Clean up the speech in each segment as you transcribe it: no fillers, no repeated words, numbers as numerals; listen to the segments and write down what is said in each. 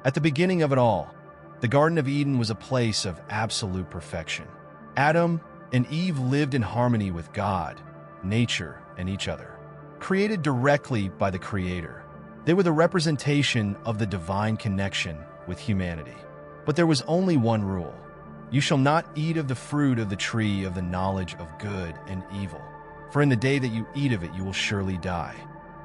At the beginning of it all, the Garden of Eden was a place of absolute perfection. Adam and Eve lived in harmony with God, nature, and each other. Created directly by the Creator, they were the representation of the divine connection with humanity. But there was only one rule. You shall not eat of the fruit of the tree of the knowledge of good and evil, for in the day that you eat of it you will surely die.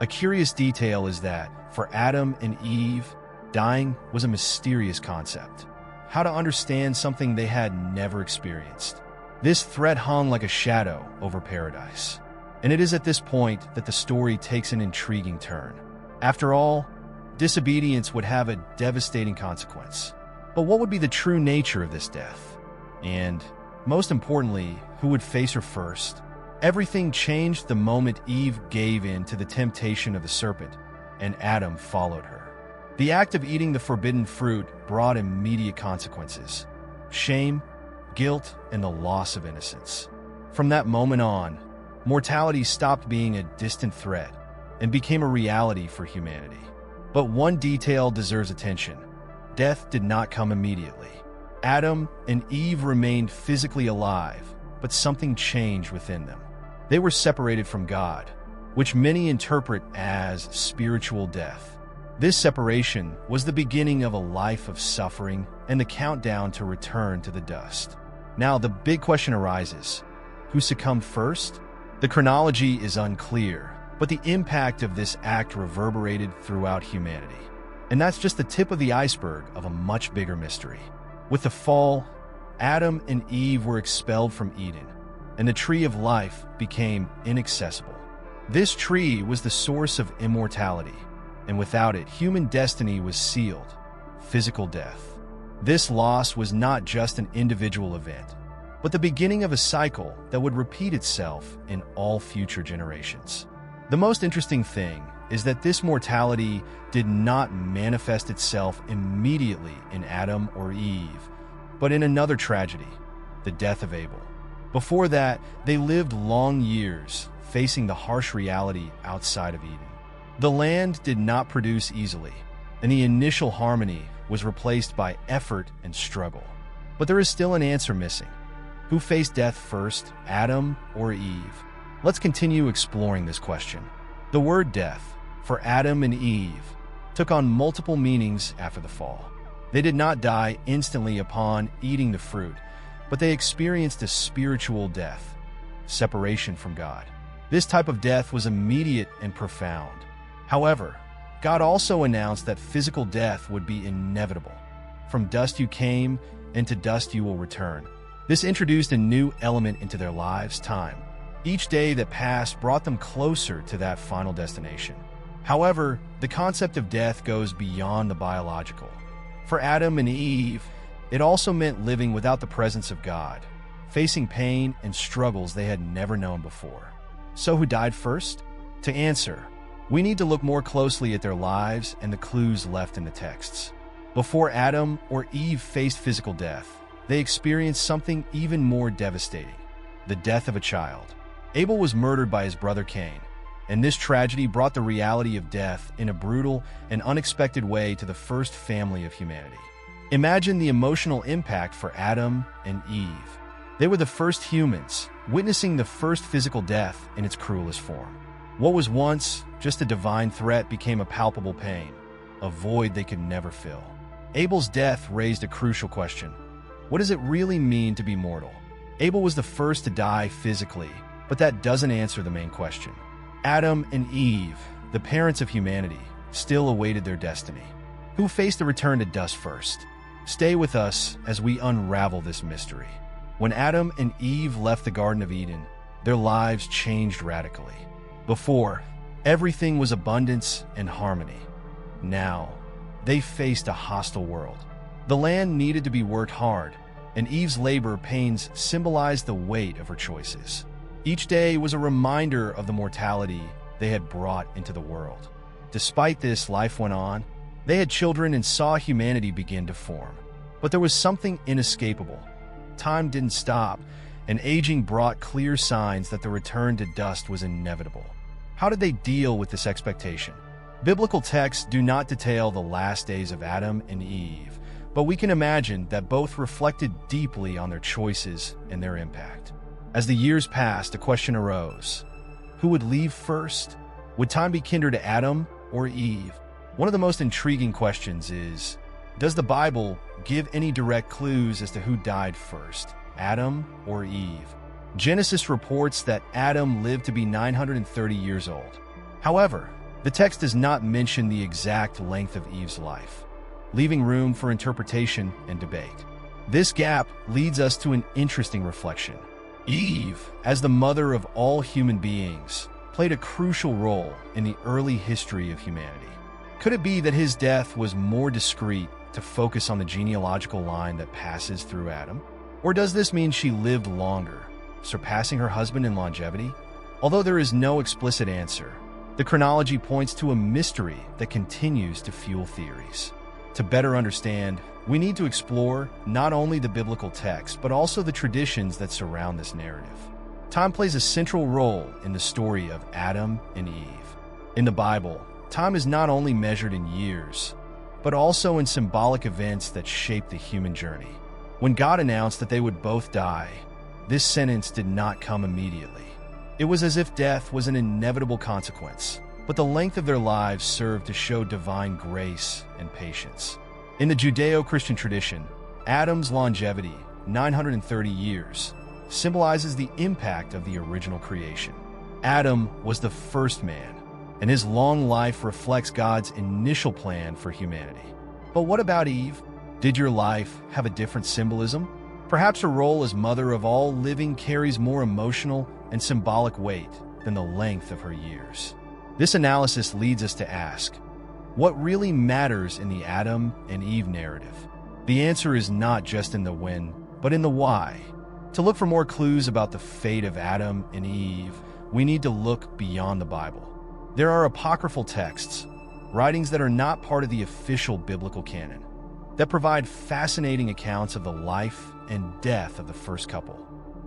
A curious detail is that, for Adam and Eve, dying was a mysterious concept. How to understand something they had never experienced. This threat hung like a shadow over paradise. And it is at this point that the story takes an intriguing turn. After all, disobedience would have a devastating consequence. But what would be the true nature of this death? And, most importantly, who would face her first? Everything changed the moment Eve gave in to the temptation of the serpent, and Adam followed her. The act of eating the forbidden fruit brought immediate consequences: shame, guilt, and the loss of innocence. From that moment on, mortality stopped being a distant threat and became a reality for humanity. But one detail deserves attention. Death did not come immediately. Adam and Eve remained physically alive, but something changed within them. They were separated from God, which many interpret as spiritual death. This separation was the beginning of a life of suffering and the countdown to return to the dust. Now, the big question arises: who succumbed first? The chronology is unclear, but the impact of this act reverberated throughout humanity. And that's just the tip of the iceberg of a much bigger mystery. With the fall, Adam and Eve were expelled from Eden, and the tree of life became inaccessible. This tree was the source of immortality, and without it, human destiny was sealed: physical death. This loss was not just an individual event, but the beginning of a cycle that would repeat itself in all future generations. The most interesting thing is that this mortality did not manifest itself immediately in Adam or Eve, but in another tragedy, the death of Abel. Before that, they lived long years, facing the harsh reality outside of Eden. The land did not produce easily, and the initial harmony was replaced by effort and struggle. But there is still an answer missing. Who faced death first, Adam or Eve? Let's continue exploring this question. The word death, for Adam and Eve, took on multiple meanings after the fall. They did not die instantly upon eating the fruit, but they experienced a spiritual death, separation from God. This type of death was immediate and profound. However, God also announced that physical death would be inevitable. From dust you came, and to dust you will return. This introduced a new element into their lives: time. Each day that passed brought them closer to that final destination. However, the concept of death goes beyond the biological. For Adam and Eve, it also meant living without the presence of God, facing pain and struggles they had never known before. So who died first? To answer, we need to look more closely at their lives and the clues left in the texts. Before Adam or Eve faced physical death, they experienced something even more devastating: the death of a child. Abel was murdered by his brother Cain, and this tragedy brought the reality of death in a brutal and unexpected way to the first family of humanity. Imagine the emotional impact for Adam and Eve. They were the first humans, witnessing the first physical death in its cruelest form. What was once just a divine threat became a palpable pain, a void they could never fill. Abel's death raised a crucial question. What does it really mean to be mortal? Abel was the first to die physically, but that doesn't answer the main question. Adam and Eve, the parents of humanity, still awaited their destiny. Who faced the return to dust first? Stay with us as we unravel this mystery. When Adam and Eve left the Garden of Eden, their lives changed radically. Before, everything was abundance and harmony. Now, they faced a hostile world. The land needed to be worked hard, and Eve's labor pains symbolized the weight of her choices. Each day was a reminder of the mortality they had brought into the world. Despite this, life went on. They had children and saw humanity begin to form. But there was something inescapable. Time didn't stop, and aging brought clear signs that the return to dust was inevitable. How did they deal with this expectation? Biblical texts do not detail the last days of Adam and Eve, but we can imagine that both reflected deeply on their choices and their impact. As the years passed, a question arose. Who would leave first? Would time be kinder to Adam or Eve? One of the most intriguing questions is, does the Bible give any direct clues as to who died first, Adam or Eve? Genesis reports that Adam lived to be 930 years old. However, the text does not mention the exact length of Eve's life, leaving room for interpretation and debate. This gap leads us to an interesting reflection. Eve, as the mother of all human beings, played a crucial role in the early history of humanity. Could it be that his death was more discreet to focus on the genealogical line that passes through Adam? Or does this mean she lived longer, surpassing her husband in longevity? Although there is no explicit answer, the chronology points to a mystery that continues to fuel theories. To better understand, we need to explore not only the biblical text, but also the traditions that surround this narrative. Time plays a central role in the story of Adam and Eve. In the Bible, time is not only measured in years, but also in symbolic events that shape the human journey. When God announced that they would both die, this sentence did not come immediately. It was as if death was an inevitable consequence, but the length of their lives served to show divine grace and patience. In the Judeo-Christian tradition, Adam's longevity, 930 years, symbolizes the impact of the original creation. Adam was the first man, and his long life reflects God's initial plan for humanity. But what about Eve? Did your life have a different symbolism? Perhaps her role as mother of all living carries more emotional and symbolic weight than the length of her years. This analysis leads us to ask, what really matters in the Adam and Eve narrative? The answer is not just in the when, but in the why. To look for more clues about the fate of Adam and Eve, we need to look beyond the Bible. There are apocryphal texts, writings that are not part of the official biblical canon, that provide fascinating accounts of the life and death of the first couple.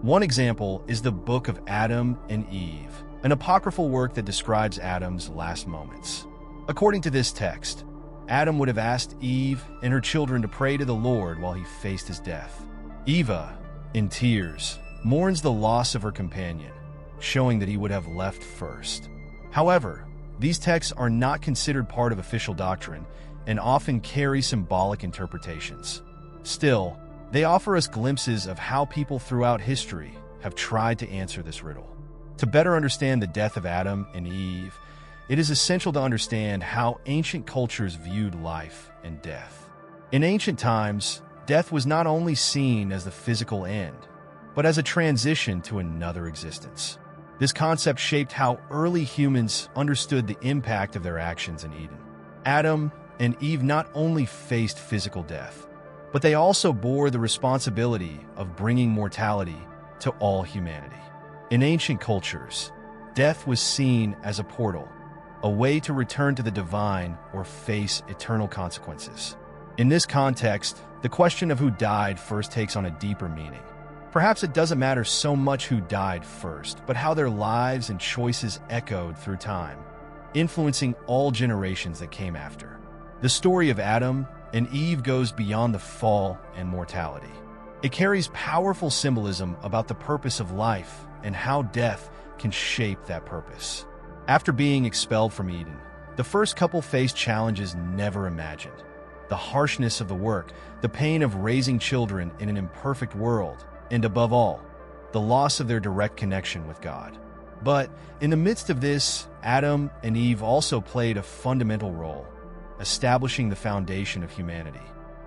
One example is the Book of Adam and Eve, an apocryphal work that describes Adam's last moments. According to this text, Adam would have asked Eve and her children to pray to the Lord while he faced his death. Eva, in tears, mourns the loss of her companion, showing that he would have left first. However, these texts are not considered part of official doctrine and often carry symbolic interpretations. Still, they offer us glimpses of how people throughout history have tried to answer this riddle. To better understand the death of Adam and Eve, it is essential to understand how ancient cultures viewed life and death. In ancient times, death was not only seen as the physical end, but as a transition to another existence. This concept shaped how early humans understood the impact of their actions in Eden. Adam and Eve not only faced physical death, but they also bore the responsibility of bringing mortality to all humanity. In ancient cultures, death was seen as a portal, a way to return to the divine or face eternal consequences. In this context, the question of who died first takes on a deeper meaning. Perhaps it doesn't matter so much who died first, but how their lives and choices echoed through time, influencing all generations that came after. The story of Adam and Eve goes beyond the fall and mortality. It carries powerful symbolism about the purpose of life and how death can shape that purpose. After being expelled from Eden, the first couple faced challenges never imagined. The harshness of the work, the pain of raising children in an imperfect world, and above all, the loss of their direct connection with God. But in the midst of this, Adam and Eve also played a fundamental role, establishing the foundation of humanity.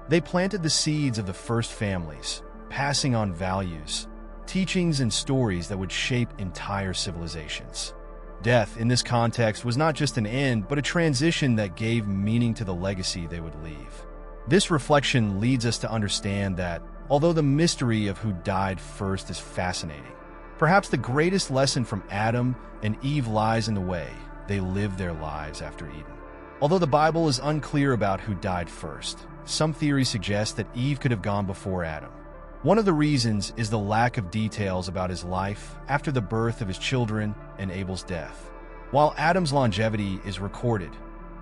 They planted the seeds of the first families, passing on values, teachings, and stories that would shape entire civilizations. Death, in this context, was not just an end, but a transition that gave meaning to the legacy they would leave. This reflection leads us to understand that, although the mystery of who died first is fascinating, perhaps the greatest lesson from Adam and Eve lies in the way they lived their lives after Eden. Although the Bible is unclear about who died first, some theories suggest that Eve could have gone before Adam. One of the reasons is the lack of details about his life after the birth of his children and Abel's death. While Adam's longevity is recorded,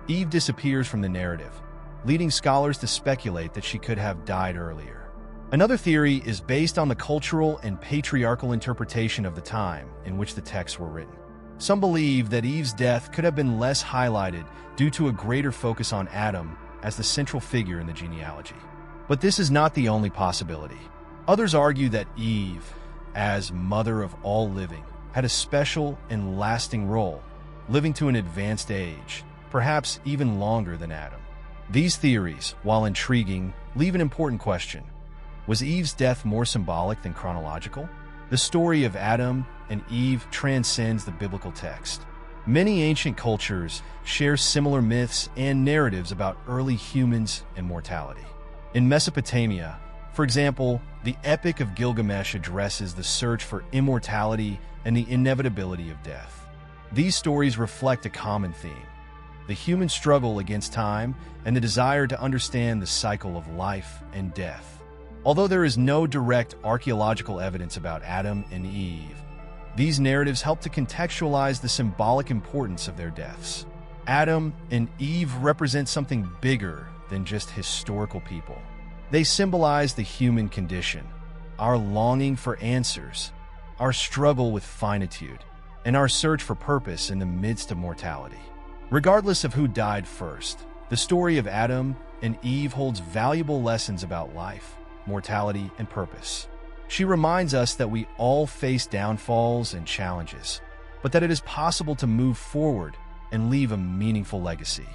Eve disappears from the narrative, leading scholars to speculate that she could have died earlier. Another theory is based on the cultural and patriarchal interpretation of the time in which the texts were written. Some believe that Eve's death could have been less highlighted due to a greater focus on Adam as the central figure in the genealogy. But this is not the only possibility. Others argue that Eve, as mother of all living, had a special and lasting role, living to an advanced age, perhaps even longer than Adam. These theories, while intriguing, leave an important question. Was Eve's death more symbolic than chronological? The story of Adam and Eve transcends the biblical text. Many ancient cultures share similar myths and narratives about early humans and mortality. In Mesopotamia, for example, the Epic of Gilgamesh addresses the search for immortality and the inevitability of death. These stories reflect a common theme: the human struggle against time and the desire to understand the cycle of life and death. Although there is no direct archaeological evidence about Adam and Eve, these narratives help to contextualize the symbolic importance of their deaths. Adam and Eve represent something bigger than just historical people. They symbolize the human condition, our longing for answers, our struggle with finitude, and our search for purpose in the midst of mortality. Regardless of who died first, the story of Adam and Eve holds valuable lessons about life, mortality, and purpose. She reminds us that we all face downfalls and challenges, but that it is possible to move forward and leave a meaningful legacy.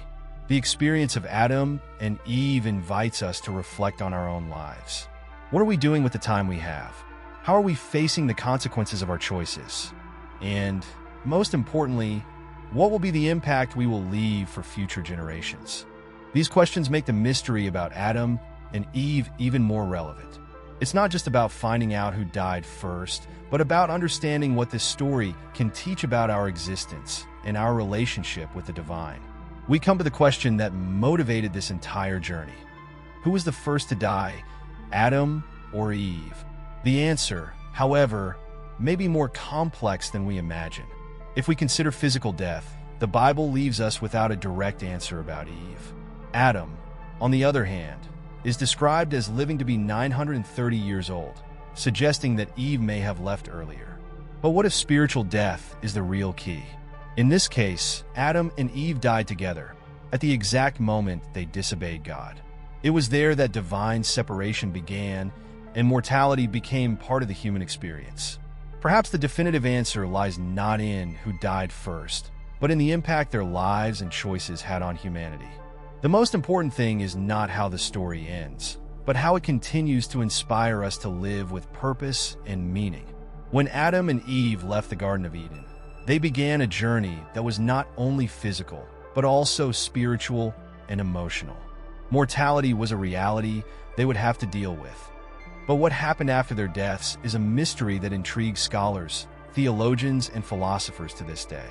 The experience of Adam and Eve invites us to reflect on our own lives. What are we doing with the time we have? How are we facing the consequences of our choices? And, most importantly, what will be the impact we will leave for future generations? These questions make the mystery about Adam and Eve even more relevant. It's not just about finding out who died first, but about understanding what this story can teach about our existence and our relationship with the divine. We come to the question that motivated this entire journey. Who was the first to die, Adam or Eve? The answer, however, may be more complex than we imagine. If we consider physical death, the Bible leaves us without a direct answer about Eve. Adam, on the other hand, is described as living to be 930 years old, suggesting that Eve may have left earlier. But what if spiritual death is the real key? In this case, Adam and Eve died together, at the exact moment they disobeyed God. It was there that divine separation began, and mortality became part of the human experience. Perhaps the definitive answer lies not in who died first, but in the impact their lives and choices had on humanity. The most important thing is not how the story ends, but how it continues to inspire us to live with purpose and meaning. When Adam and Eve left the Garden of Eden, they began a journey that was not only physical, but also spiritual and emotional. Mortality was a reality they would have to deal with. But what happened after their deaths is a mystery that intrigues scholars, theologians, and philosophers to this day.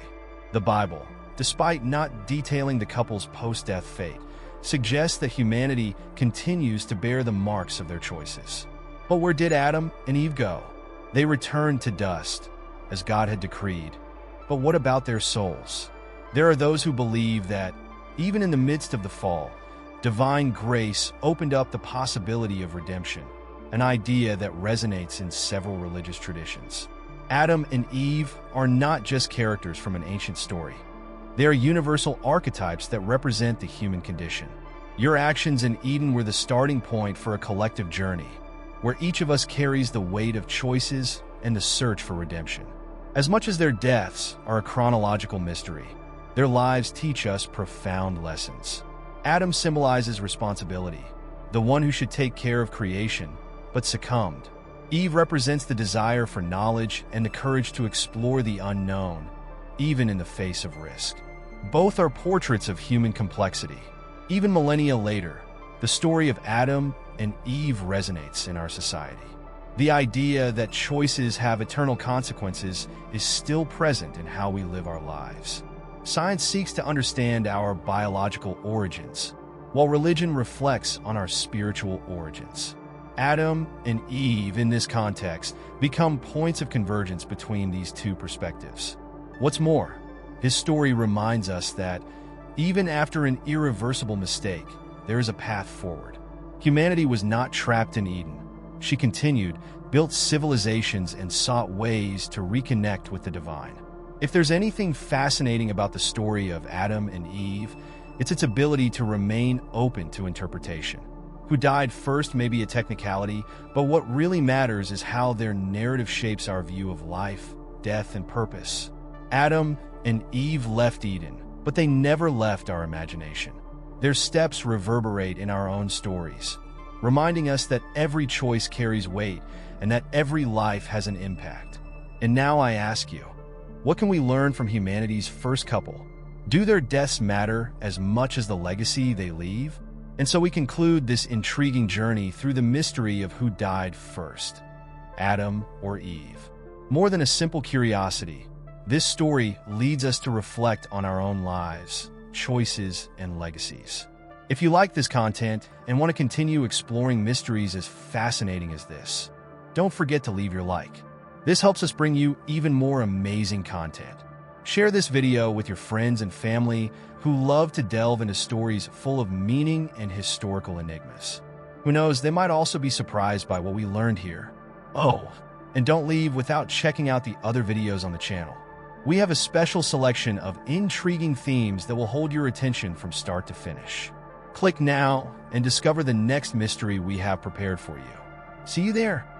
The Bible, despite not detailing the couple's post-death fate, suggests that humanity continues to bear the marks of their choices. But where did Adam and Eve go? They returned to dust, as God had decreed. But what about their souls? There are those who believe that, even in the midst of the fall, divine grace opened up the possibility of redemption, an idea that resonates in several religious traditions. Adam and Eve are not just characters from an ancient story. They are universal archetypes that represent the human condition. Your actions in Eden were the starting point for a collective journey, where each of us carries the weight of choices and the search for redemption. As much as their deaths are a chronological mystery, their lives teach us profound lessons. Adam symbolizes responsibility, the one who should take care of creation, but succumbed. Eve represents the desire for knowledge and the courage to explore the unknown, even in the face of risk. Both are portraits of human complexity. Even millennia later, the story of Adam and Eve resonates in our society. The idea that choices have eternal consequences is still present in how we live our lives. Science seeks to understand our biological origins, while religion reflects on our spiritual origins. Adam and Eve, in this context, become points of convergence between these two perspectives. What's more, his story reminds us that Even after an irreversible mistake, there is a path forward. Humanity was not trapped in Eden. She continued, built civilizations, and sought ways to reconnect with the divine. If there's anything fascinating about the story of Adam and Eve, it's its ability to remain open to interpretation. Who died first may be a technicality, but what really matters is how their narrative shapes our view of life, death, and purpose. Adam and Eve left Eden, but they never left our imagination. Their steps reverberate in our own stories, reminding us that every choice carries weight and that every life has an impact. And now I ask you, what can we learn from humanity's first couple? Do their deaths matter as much as the legacy they leave? And so we conclude this intriguing journey through the mystery of who died first, Adam or Eve. More than a simple curiosity, this story leads us to reflect on our own lives, choices, and legacies. If you like this content and want to continue exploring mysteries as fascinating as this, don't forget to leave your like. This helps us bring you even more amazing content. Share this video with your friends and family who love to delve into stories full of meaning and historical enigmas. Who knows, they might also be surprised by what we learned here. Oh, and don't leave without checking out the other videos on the channel. We have a special selection of intriguing themes that will hold your attention from start to finish. Click now and discover the next mystery we have prepared for you. See you there!